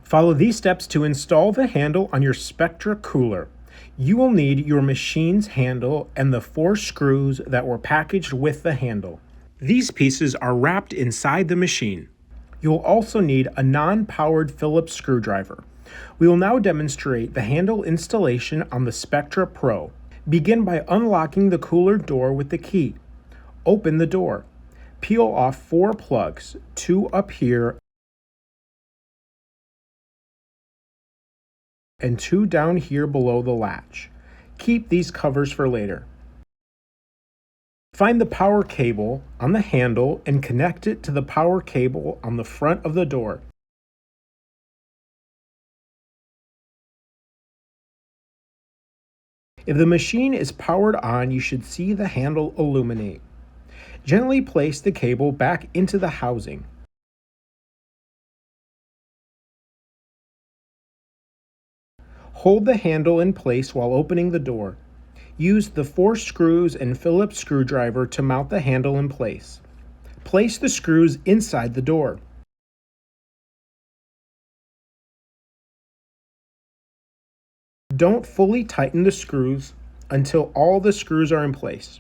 Follow these steps to install the handle on your Spectra cooler. You will need your machine's handle and the 4 screws that were packaged with the handle. These pieces are wrapped inside the machine. You will also need a non-powered Phillips screwdriver. We will now demonstrate the handle installation on the Spectra Pro. Begin by unlocking the cooler door with the key. Open the door. Peel off 4 plugs, 2 up here and 2 down here below the latch. Keep these covers for later. Find the power cable on the handle and connect it to the power cable on the front of the door. If the machine is powered on, you should see the handle illuminate. Gently place the cable back into the housing. Hold the handle in place while opening the door. Use the 4 screws and Phillips screwdriver to mount the handle in place. Place the screws inside the door. Don't fully tighten the screws until all the screws are in place.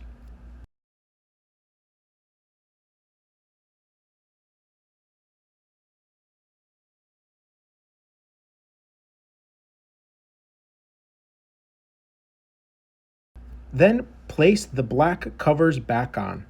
Then place the black covers back on.